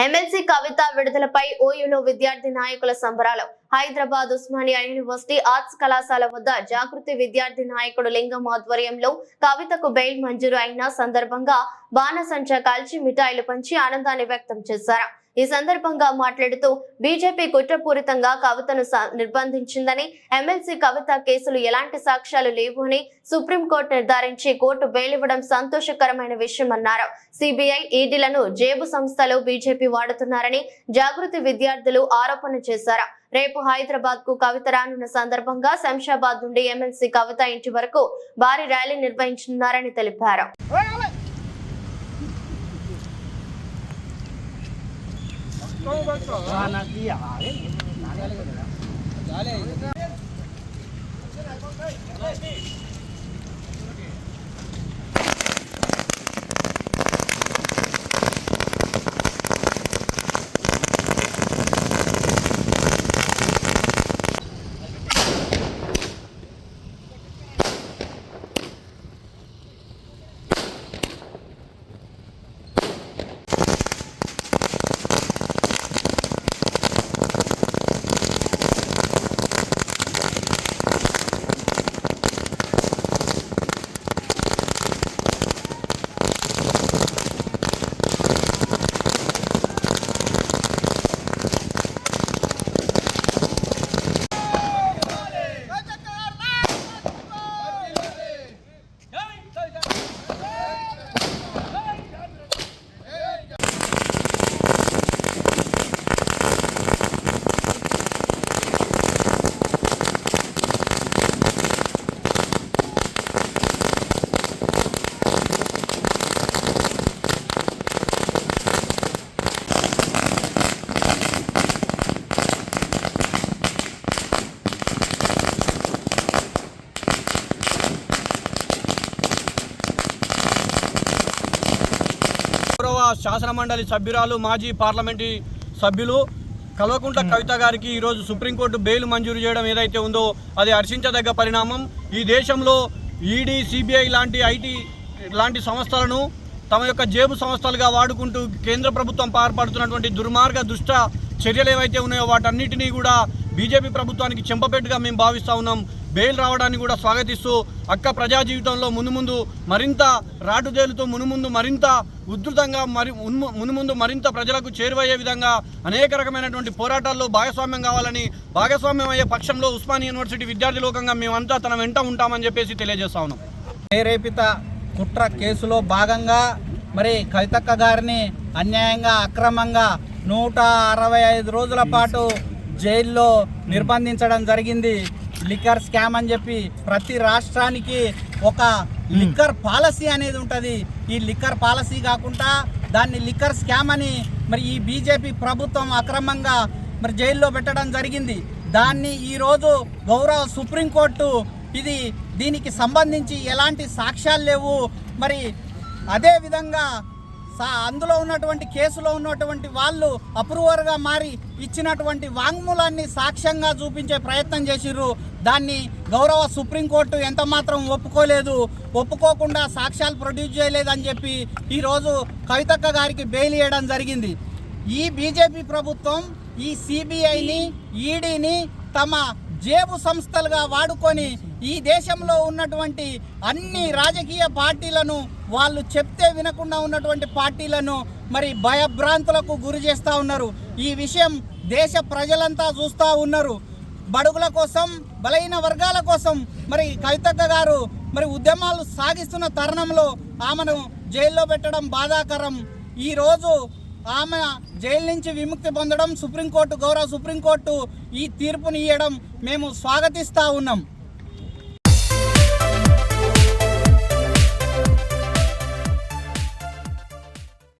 MLC కవిత విడుదలపై ఓయూలో విద్యార్థి నాయకుల సంబరాలు. హైదరాబాద్ ఉస్మానియా యూనివర్సిటీ ఆర్ట్స్ కళాశాల వద్ద జాగృతి విద్యార్థి నాయకుడు లింగం ఆధ్వర్యంలో కవితకు బెయిల్ మంజూరు అయిన సందర్భంగా బాణసంచా కాల్చి మిఠాయిలు పంచి ఆనందాన్ని వ్యక్తం చేశారు. ఈ సందర్భంగా మాట్లాడుతూ బీజేపీ కుట్రపూరితంగా కవితను నిర్బంధించిందని, ఎమ్మెల్సీ కవిత కేసులు ఎలాంటి సాక్ష్యాలు లేవు అని సుప్రీంకోర్టు నిర్ధారించి కోర్టు బెయిల్ ఇవ్వడం సంతోషకరమైన విషయమన్నారు. సిబిఐ, ఈడీలను జేబు సంస్థలు బీజేపీ వాడుతున్నారని జాగృతి విద్యార్థులు ఆరోపణ చేశారు. రేపు హైదరాబాద్ కు కవిత రానున్న సందర్భంగా శంషాబాద్ నుండి ఎమ్మెల్సీ కవిత ఇంటి వరకు భారీ ర్యాలీ నిర్వహించనున్నారని తెలిపారు. శాసన మండలి సభ్యురాలు, మాజీ పార్లమెంటరీ సభ్యులు కల్వకుంట్ల కవిత గారికి ఈరోజు సుప్రీంకోర్టు బెయిల్ మంజూరు చేయడం ఏదైతే ఉందో అది హర్షించదగ్గ పరిణామం. ఈ దేశంలో ఈడీ, సిబిఐ లాంటి ఐటీ లాంటి సంస్థలను తమ యొక్క జేబు సంస్థలుగా వాడుకుంటూ కేంద్ర ప్రభుత్వం పాల్పడుతున్నటువంటి దుర్మార్గ దుష్ట చర్యలు ఏవైతే ఉన్నాయో వాటన్నిటినీ కూడా బీజేపీ ప్రభుత్వానికి చెంపపెట్టుగా మేము భావిస్తూ ఉన్నాం. బెయిల్ రావడాన్ని కూడా స్వాగతిస్తూ అక్క ప్రజా జీవితంలో మునుముందు మరింత రాటుదేలుతూ మునుముందు మరింత ఉధృతంగా మునుముందు మరింత ప్రజలకు చేరువయ్యే విధంగా అనేక రకమైనటువంటి పోరాటాల్లో భాగస్వామ్యం కావాలని, భాగస్వామ్యం అయ్యే పక్షంలో ఉస్మానియా యూనివర్సిటీ విద్యార్థి లోకంగా మేమంతా తన వెంట ఉంటామని చెప్పేసి తెలియజేస్తా ఉన్నాం. ప్రేరేపిత కుట్ర కేసులో భాగంగా మరి కవితక్క గారిని అన్యాయంగా అక్రమంగా 165 రోజుల పాటు జైల్లో నిర్బంధించడం జరిగింది. లిక్కర్ స్కామ్ అని చెప్పి ప్రతి రాష్ట్రానికి ఒక లిక్కర్ పాలసీ అనేది ఉంటుంది. ఈ లిక్కర్ పాలసీ కాకుండా దాన్ని లిక్కర్ స్కామ్ అని మరి ఈ బీజేపీ ప్రభుత్వం అక్రమంగా మరి జైల్లో పెట్టడం జరిగింది. దాన్ని ఈరోజు గౌరవ సుప్రీంకోర్టు దీనికి సంబంధించి ఎలాంటి సాక్ష్యాలు లేవు, మరి అదేవిధంగా అందులో ఉన్నటువంటి కేసులో ఉన్నటువంటి వాళ్ళు అప్రూవర్గా మారి ఇచ్చినటువంటి వాంగ్మూలాన్ని సాక్ష్యంగా చూపించే ప్రయత్నం చేసిర్రు. దాన్ని గౌరవ సుప్రీంకోర్టు ఎంత మాత్రం ఒప్పుకోకుండా సాక్ష్యాలు ప్రొడ్యూస్ చేయలేదని చెప్పి ఈరోజు కవితక్క గారికి బెయిల్ ఇవ్వడం జరిగింది. ఈ బీజేపీ ప్రభుత్వం ఈ సిబిఐని, ఈడీని తమ జేబు సంస్థలుగా వాడుకొని ఈ దేశంలో ఉన్నటువంటి అన్ని రాజకీయ పార్టీలను, వాళ్ళు చెప్తే వినకుండా ఉన్నటువంటి పార్టీలను మరి భయభ్రాంతులకు గురి చేస్తూ ఉన్నారు. ఈ విషయం దేశ ప్రజలంతా చూస్తూ ఉన్నారు. బడుగుల కోసం, బలహీన వర్గాల కోసం మరి కవితక్క గారు మరి ఉద్యమాలు సాగిస్తున్న తరుణంలో ఆమెను జైల్లో పెట్టడం బాధాకరం. ఈరోజు ఆమె జైలు నుంచి విముక్తి పొందడం గౌరవ సుప్రీంకోర్టు ఈ తీర్పుని ఇవ్వడం మేము స్వాగతిస్తూ ఉన్నాం.